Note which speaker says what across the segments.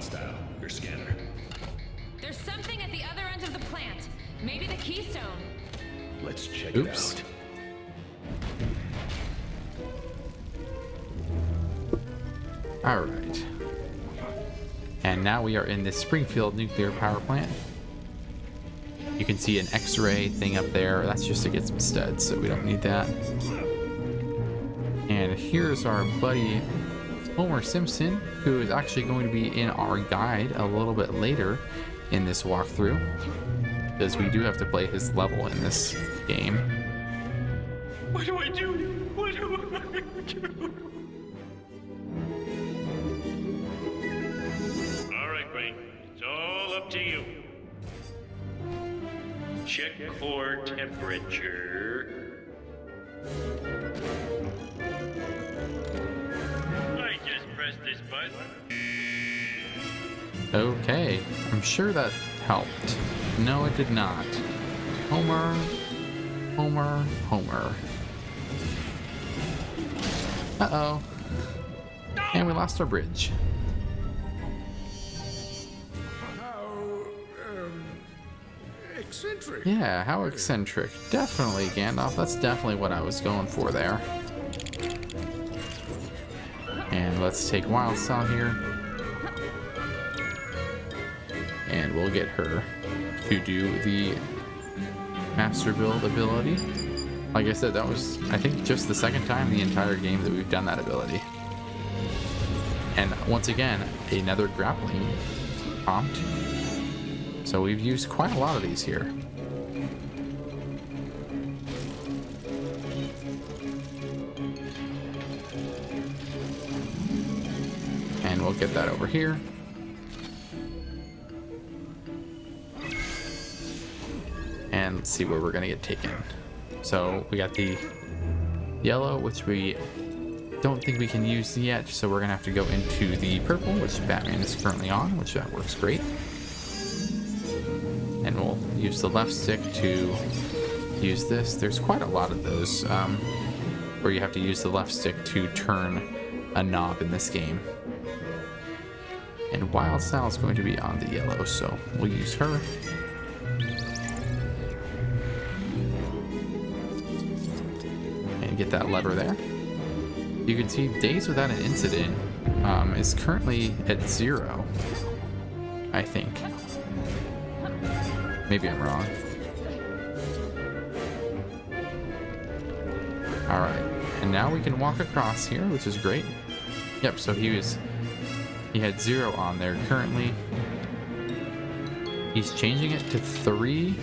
Speaker 1: balanced out. Your scanner.
Speaker 2: There's something at the other end of the plant. Maybe the keystone.
Speaker 1: Let's check
Speaker 3: Oops.
Speaker 1: it out.
Speaker 3: All right. And now we are in the Springfield nuclear power plant. You can see an X-ray thing up there. That's just to get some studs, so we don't need that. And here's our buddy Homer Simpson, who is actually going to be in our guide a little bit later in this walkthrough, because we do have to play his level in this game.
Speaker 4: What do I do? What do I do? All right, Brain. It's all up to you. Check core temperature. I just pressed this button.
Speaker 3: Okay, I'm sure that helped. No, it did not. Homer, Homer, Homer. Uh-oh. And we lost our bridge.
Speaker 1: Eccentric.
Speaker 3: Yeah, how eccentric. Definitely, Gandalf. That's definitely what I was going for there. And let's take Wildstyle here. And we'll get her to do the Master Build ability. Like I said, that was, I think, just the second time in the entire game that we've done that ability. And once again, another grappling prompt. So we've used quite a lot of these here. And we'll get that over here. And let's see where we're gonna get taken. So we got the yellow, which we don't think we can use yet, so we're gonna have to go into the purple, which Batman is currently on, which that works great. And we'll use the left stick to use this. There's quite a lot of those where you have to use the left stick to turn a knob in this game. And Wildstyle is going to be on the yellow, so we'll use her. And get that lever there. You can see Days Without an Incident is currently at 0, I think. Maybe I'm wrong. Alright, and now we can walk across here, which is great. Yep, so he had 0 on there currently. He's changing it to 3.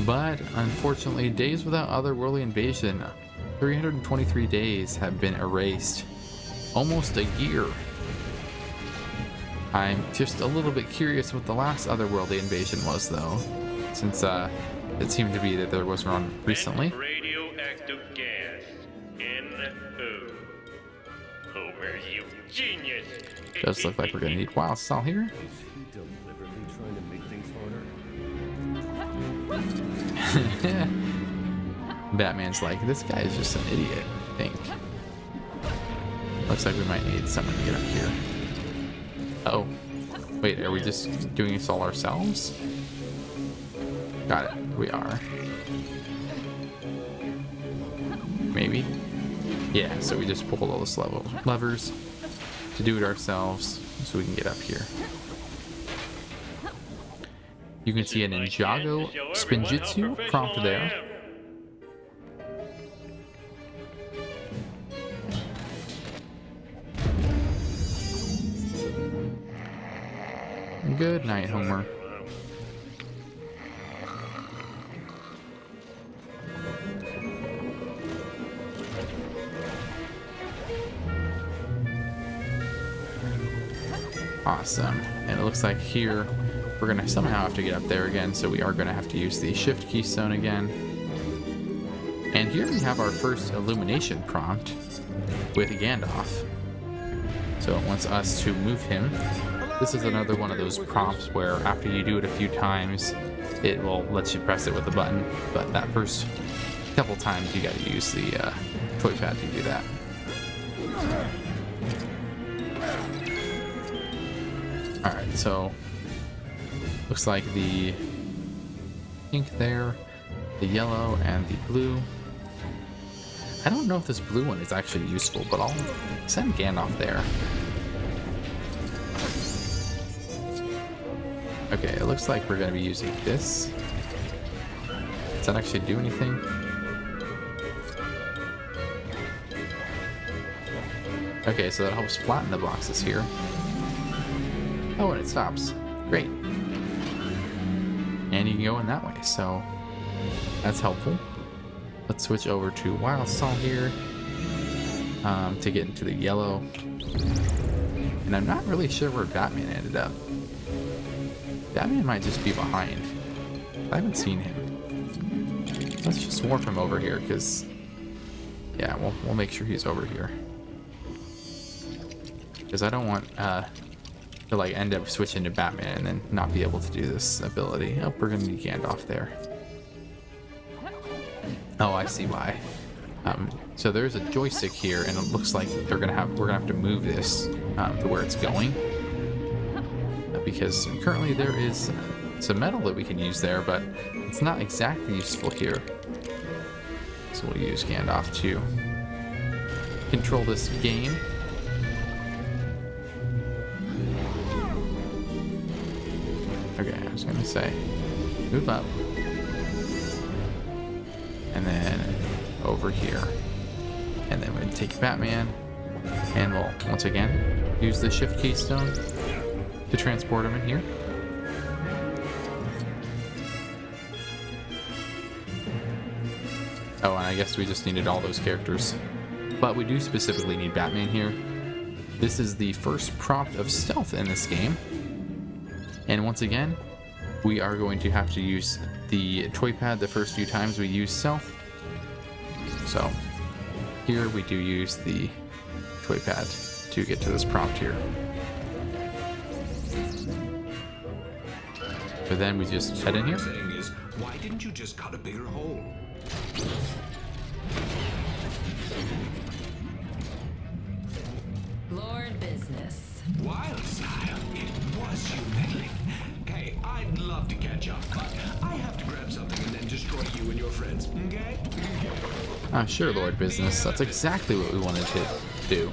Speaker 3: But unfortunately, Days Without Otherworldly Invasion, 323 days have been erased. Almost a year. I'm just a little bit curious what the last Otherworldly Invasion was, though, since it seemed to be that there was one recently.
Speaker 4: Radioactive gas. NO. Homer, you genius.
Speaker 3: Does look like we're gonna need Wildstyle here.
Speaker 1: Is he deliberately trying to make things harder?
Speaker 3: Batman's like, this guy is just an idiot, I think. Looks like we might need someone to get up here. Oh, wait, are we just doing this all ourselves? Got it, we are. Maybe? Yeah, so we just pulled all those levers to do it ourselves so we can get up here. You can see a Ninjago Spinjitzu prompt there. Good night, Homer. Awesome. And it looks like here we're gonna somehow have to get up there again, so we are gonna have to use the shift keystone again. And here we have our first illumination prompt with Gandalf. So it wants us to move him. This is another one of those prompts where after you do it a few times, it will let you press it with a button. But that first couple times, you gotta use the toy pad to do that. Alright, so looks like the pink there, the yellow, and the blue. I don't know if this blue one is actually useful, but I'll send Gandalf there. Okay, it looks like we're going to be using this. Does that actually do anything? Okay, so that helps flatten the boxes here. Oh, and it stops. Great. And you can go in that way, so that's helpful. Let's switch over to Wildsong here to get into the yellow. And I'm not really sure where Batman ended up. Batman might just be behind. I haven't seen him. Let's just warp him over here, because yeah, we'll make sure he's over here. Because I don't want to like end up switching to Batman and then not be able to do this ability. Oh, we're gonna need Gandalf there. Oh, I see why. So there's a joystick here, and it looks like we're gonna have to move this to where it's going. Because currently there is some metal that we can use there, but it's not exactly useful here. So we'll use Gandalf to control this game. Okay, I was gonna say, move up. And then over here. And then we'll take Batman, and we'll, once again, use the shift keystone to transport him in here. Oh, and I guess we just needed all those characters. But we do specifically need Batman here. This is the first prompt of stealth in this game. And once again, we are going to have to use the toy pad the first few times we use stealth. So here we do use the toy pad to get to this prompt here. But then we just head in here.
Speaker 5: Saying is, why didn't you just cut a bigger hole?
Speaker 2: Lord Business.
Speaker 5: Wildstyle, it was humiliating. Hey, I'd love to catch up, but I have to grab something and then destroy you and your friends, okay?
Speaker 3: Sure, Lord Business. That's exactly what we wanted to do.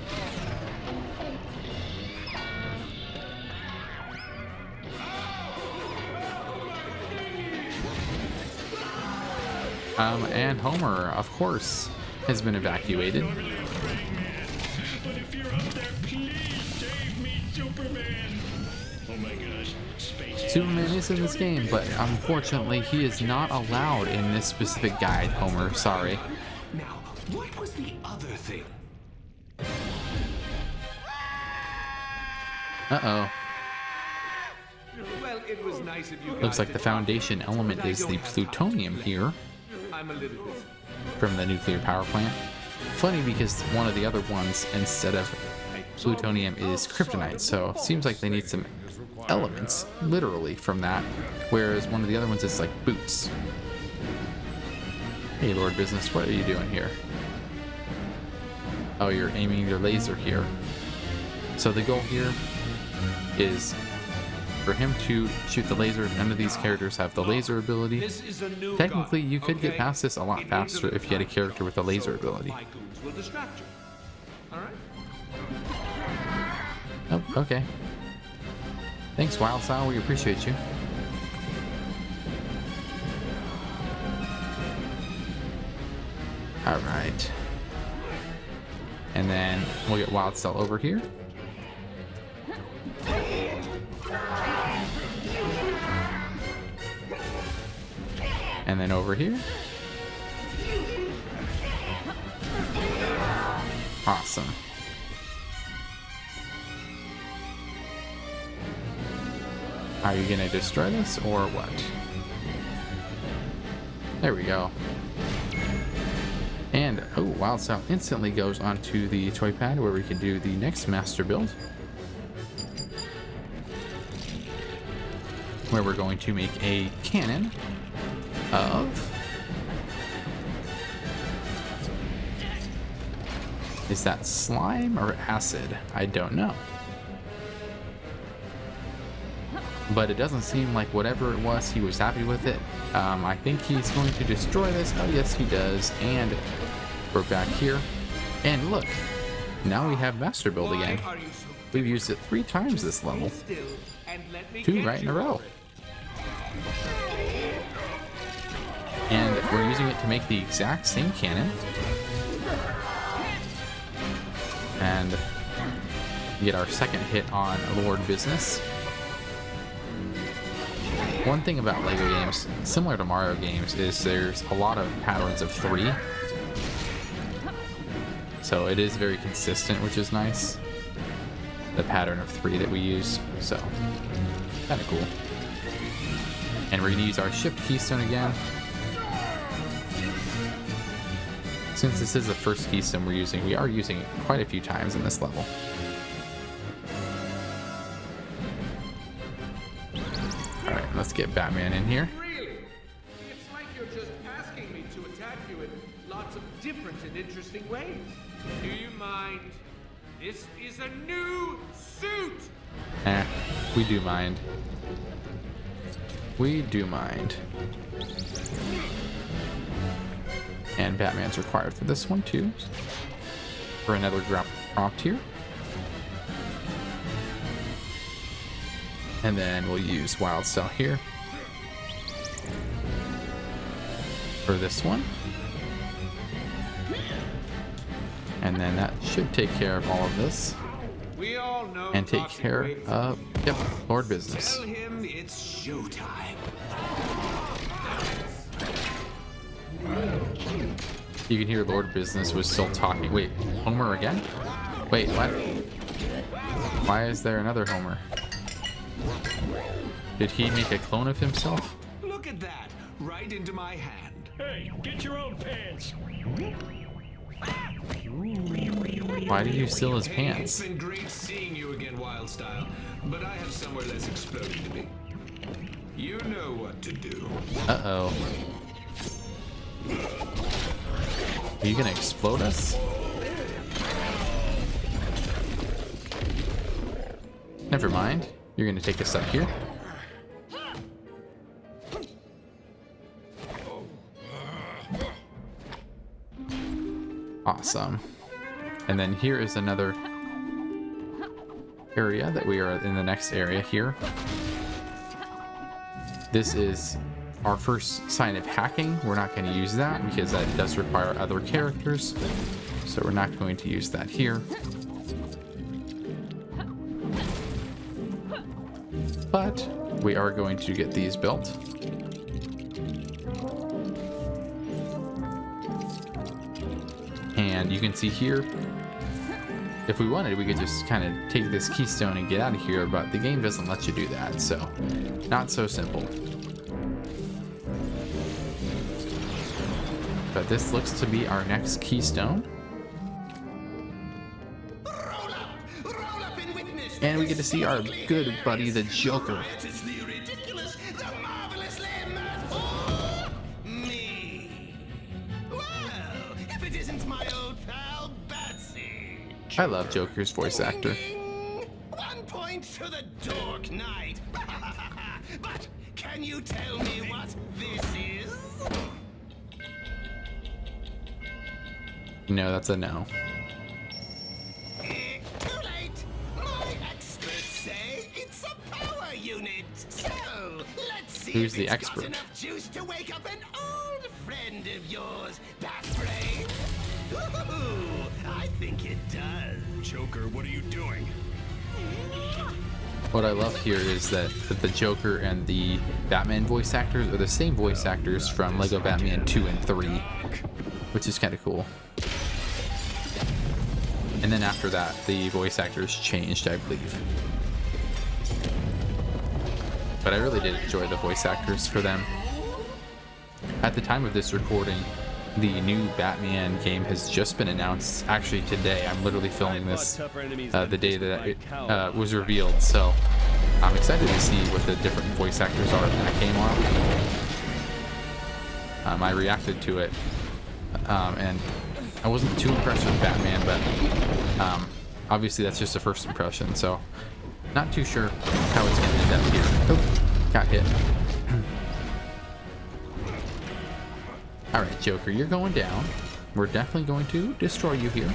Speaker 3: And Homer, of course, has been evacuated.
Speaker 4: But if you're up there, please save me, Superman. Oh my gosh, space.
Speaker 3: Superman is in this game, but unfortunately, he is not allowed in this specific guide, Homer. Sorry.
Speaker 5: Now, what was the other thing?
Speaker 3: Uh-oh.
Speaker 5: Well, it was nice of you guys.
Speaker 3: Looks like
Speaker 5: to
Speaker 3: the
Speaker 5: talk,
Speaker 3: foundation element
Speaker 5: but I
Speaker 3: is
Speaker 5: don't
Speaker 3: the
Speaker 5: have time
Speaker 3: plutonium
Speaker 5: to
Speaker 3: here
Speaker 5: I'm a little busy.
Speaker 3: from the nuclear power plant. Funny because one of the other ones, instead of plutonium, is kryptonite, so it seems like they need some elements, literally, from that, whereas one of the other ones is like boots. Hey, Lord Business, what are you doing here? Oh, you're aiming your laser here. So the goal here is for him to shoot the laser. If none of these characters have the laser ability,
Speaker 5: This is a new
Speaker 3: technically
Speaker 5: gun,
Speaker 3: you could get
Speaker 5: okay?
Speaker 3: past this a lot
Speaker 5: It
Speaker 3: faster
Speaker 5: needs
Speaker 3: if you had a character with a laser
Speaker 5: so
Speaker 3: ability.
Speaker 5: my goons will distract you. All right?
Speaker 3: Oh, okay. Thanks, Wildstyle. We appreciate you. All right. And then we'll get Wildstyle over here. And then over here. Awesome. Are you gonna destroy this or what? There we go. And oh, Wildstyle instantly goes onto the toy pad where we can do the next master build, where we're going to make a cannon of... Is that slime or acid? I don't know. but it doesn't seem like whatever it was, he was happy with it. I think he's going to destroy this. Oh yes, he does. And we're back here, and look, now we have Master Build again. We've used it 3 times this level, 2 right in a row. And we're using it to make the exact same cannon. And get our second hit on Lord Business. One thing about LEGO games, similar to Mario games, is there's a lot of patterns of 3. So it is very consistent, which is nice. The pattern of 3 that we use, so kind of cool. And we're going to use our shift keystone again. Since this is the first keystone we're using, we are using it quite a few times in this level. Alright, let's get Batman in here.
Speaker 6: Really? It's like you're just asking me to attack you in lots of different and interesting ways. Do you mind? This is a new suit!
Speaker 3: We do mind. We do mind. And Batman's required for this one too. For another prompt here. And then we'll use Wild Style here. For this one. And then that should take care of all of this.
Speaker 6: We all know
Speaker 3: And take
Speaker 6: toxic
Speaker 3: care
Speaker 6: waste.
Speaker 3: of, yep, Lord Business.
Speaker 5: Tell him it's showtime.
Speaker 3: You can hear Lord Business was still talking. Wait, Homer again? Wait, what? Why is there another Homer? Did he make a clone of himself?
Speaker 5: Look at that, right into my hand.
Speaker 4: Hey, get your own pants.
Speaker 3: Why did you steal his
Speaker 5: Hey,
Speaker 3: pants?
Speaker 5: It's been great seeing you again, Wildstyle, but I have somewhere less exploding to be. You know what to do.
Speaker 3: Uh-oh. Are you gonna explode us? Never mind. You're gonna take us up here. Awesome. And then here is another area that we are in the next area here. This is our first sign of hacking. We're not going to use that because that does require other characters. So we're not going to use that here. But we are going to get these built. And you can see here, if we wanted, we could just kind of take this keystone and get out of here, but the game doesn't let you do that, so not so simple. But this looks to be our next keystone. And we get to see our good buddy, the Joker. I love Joker's voice actor.
Speaker 7: 1 point to the Dark Knight. But can you tell me what this is?
Speaker 3: No, that's a no.
Speaker 7: Too late. My experts say it's a power unit. So let's see
Speaker 3: Who's
Speaker 7: if
Speaker 3: the
Speaker 7: it's
Speaker 3: expert?
Speaker 7: got enough juice to wake up an old friend of yours, Batbrain. Ooh, I think it does.
Speaker 1: Joker, what are you doing?
Speaker 3: What I love here is that the Joker and the Batman voice actors are the same voice actors from Lego Batman 2 and 3, which is kind of cool. And then after that, the voice actors changed, I believe. But I really did enjoy the voice actors for them. At the time of this recording, the new Batman game has just been announced. Actually, today. I'm literally filming this the day that it was revealed. So I'm excited to see what the different voice actors are in that game are. I reacted to it, and I wasn't too impressed with Batman, but obviously that's just a first impression. So Not too sure how it's going to end up here. Oh, got hit. Alright, Joker, you're going down. We're definitely going to destroy you here.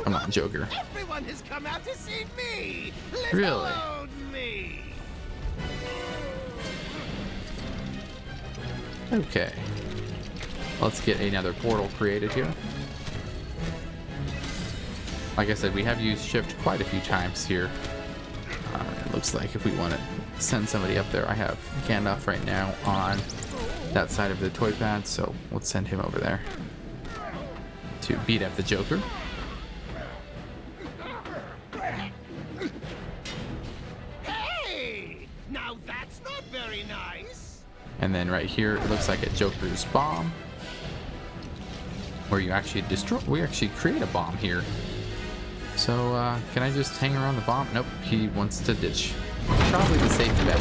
Speaker 3: Come on, Joker.
Speaker 7: Everyone has come out to see me. Let
Speaker 3: Really?
Speaker 7: alone me.
Speaker 3: Okay. Let's get another portal created here. Like I said, we have used shift quite a few times here. It looks like if we want to send somebody up there, I have Gandalf right now on that side of the toy pad, so let's send him over there to beat up the Joker.
Speaker 7: Hey, now that's not very nice.
Speaker 3: And then right here, it looks like a Joker's bomb, where you actually we actually create a bomb here. So, can I just hang around the bomb? Nope, he wants to ditch. Probably the safe bet.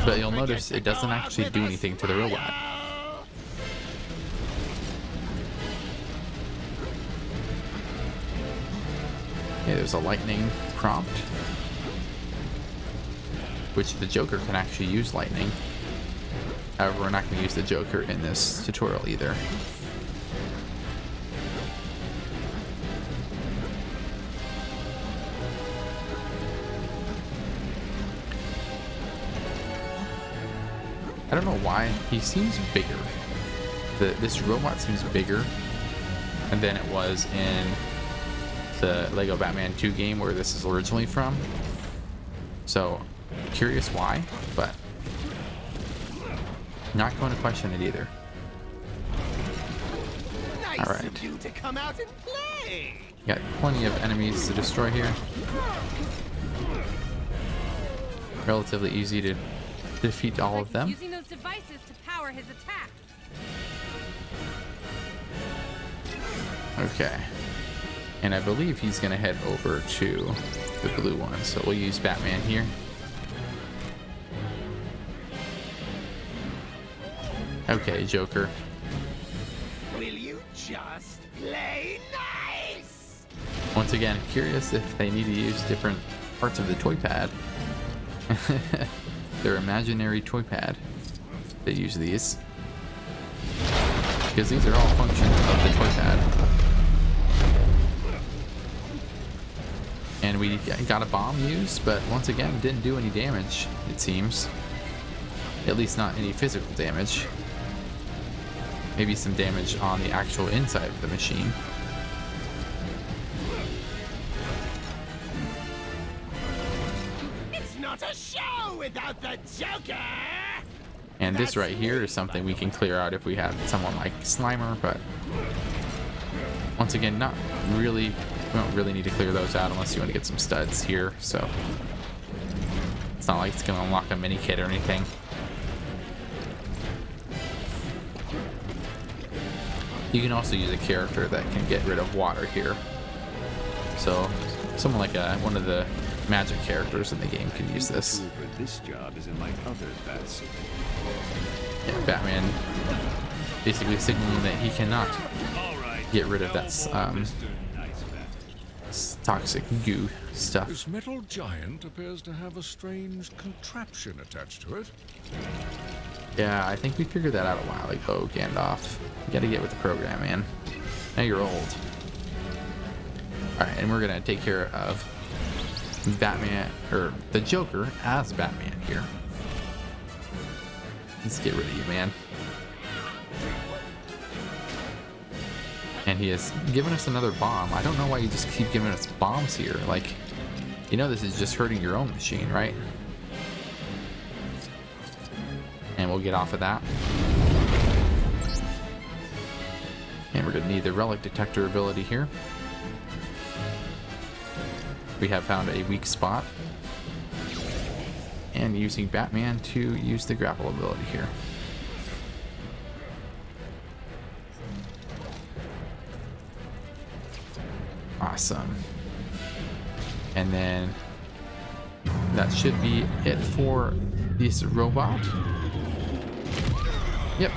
Speaker 3: But you'll notice it doesn't actually do anything to the robot. Okay, there's a lightning prompt, which the Joker can actually use lightning. However, we're not going to use the Joker in this tutorial either. I don't know why he seems bigger. This robot seems bigger than it was in the Lego Batman 2 game where this is originally from. So, curious why, but not going to question it either.
Speaker 7: Nice
Speaker 3: Alright.
Speaker 7: of you to come out and play.
Speaker 3: Got plenty of enemies to destroy here. Relatively easy to defeat all of them.
Speaker 2: Using those devices to power his attacks.
Speaker 3: Okay. And I believe he's going to head over to the blue one. So we'll use Batman here. Okay, Joker.
Speaker 7: Will you just play nice?
Speaker 3: Once again, curious if they need to use different parts of the toy pad. Their imaginary toy pad. They use these. Because these are all functions of the toy pad. And we got a bomb used, but once again, didn't do any damage, it seems. At least not any physical damage. Maybe some damage on the actual inside of the machine.
Speaker 7: It's not a show without the Joker.
Speaker 3: And this right here is something we can clear out if we had someone like Slimer, but once again, not really. We don't really need to clear those out unless you want to get some studs here, so it's not like it's going to unlock a mini kit or anything. You can also use a character that can get rid of water here. So someone like one of the magic characters in the game can use this.
Speaker 1: This job is in my other bat suit.
Speaker 3: Yeah, Batman basically signaling that he cannot
Speaker 1: All right.
Speaker 3: get rid of that
Speaker 1: Mr. Nice Bat.
Speaker 3: toxic goo stuff.
Speaker 8: This metal giant appears to have a strange contraption attached to it.
Speaker 3: Yeah, I think we figured that out a while ago, Gandalf. You gotta get with the program, man. Now you're old. Alright, and we're gonna take care of Batman, or the Joker as Batman here. Let's get rid of you, man. And he has given us another bomb. I don't know why you just keep giving us bombs here. Like, you know this is just hurting your own machine, right? And we'll get off of that. And we're going to need the relic detector ability here. We have found a weak spot. And using Batman to use the grapple ability here. Awesome. And then that should be it for this robot. Yep.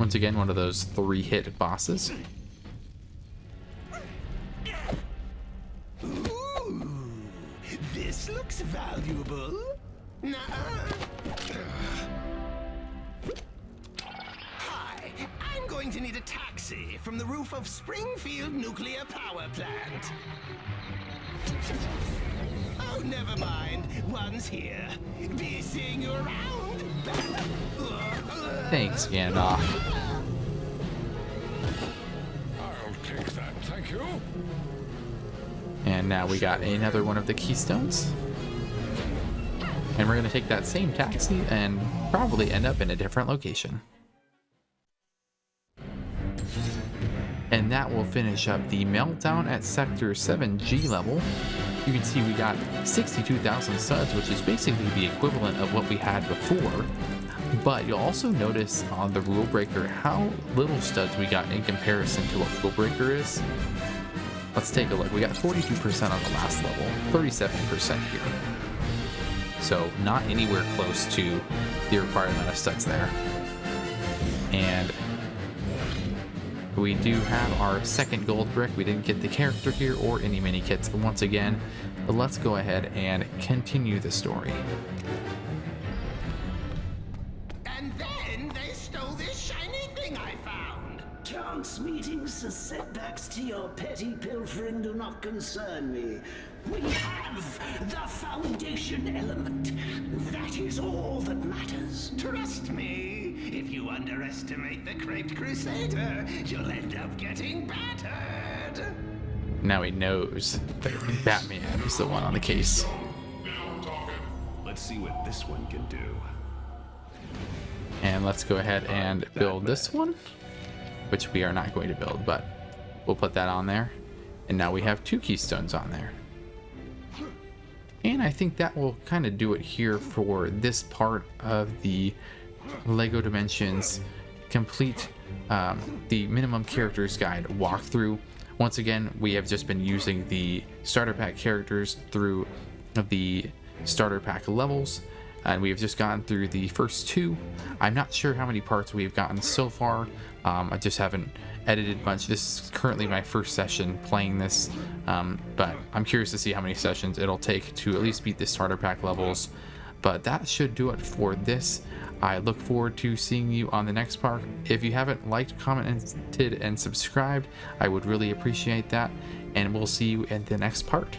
Speaker 3: Once again, one of those 3-hit bosses.
Speaker 7: Ooh, this looks valuable. Hi, I'm going to need a taxi from the roof of Springfield Nuclear Power Plant. Oh, never mind. One's here. Be seeing you around.
Speaker 3: Thanks, Gandalf.
Speaker 8: I'll take that, thank you.
Speaker 3: And now we got another one of the keystones. And we're going to take that same taxi and probably end up in a different location. And that will finish up the meltdown at Sector 7G level. You can see we got 62,000 studs, which is basically the equivalent of what we had before. But you'll also notice on the rule breaker how little studs we got in comparison to what rule breaker is. Let's take a look. We got 42% on the last level, 37% here. So not anywhere close to the required amount of studs there. And we do have our second gold brick. We didn't get the character here or any mini kits once again, but let's go ahead and continue the story.
Speaker 7: And then they stole this shiny thing I found.
Speaker 9: Chance meetings and setbacks to your petty pilfering do not concern me. We have the foundation element. That is all that matters.
Speaker 7: Trust me, if you underestimate the Creped Crusader, you'll end up getting battered.
Speaker 3: Now he knows that Batman is the one on the case.
Speaker 1: Let's see what this one can do.
Speaker 3: And let's go ahead and build this one, which we are not going to build, but we'll put that on there. And now we have 2 keystones on there. And I think that will kind of do it here for this part of the LEGO Dimensions complete the minimum characters guide walkthrough. Once again, we have just been using the starter pack characters through the starter pack levels, and we've just gotten through the first 2. I'm not sure how many parts we've gotten so far. I just haven't edited much. This is currently my first session playing this, but I'm curious to see how many sessions it'll take to at least beat the starter pack levels. But that should do it for this. I look forward to seeing you on the next part. If you haven't liked, commented, and subscribed, I would really appreciate that, and we'll see you in the next part.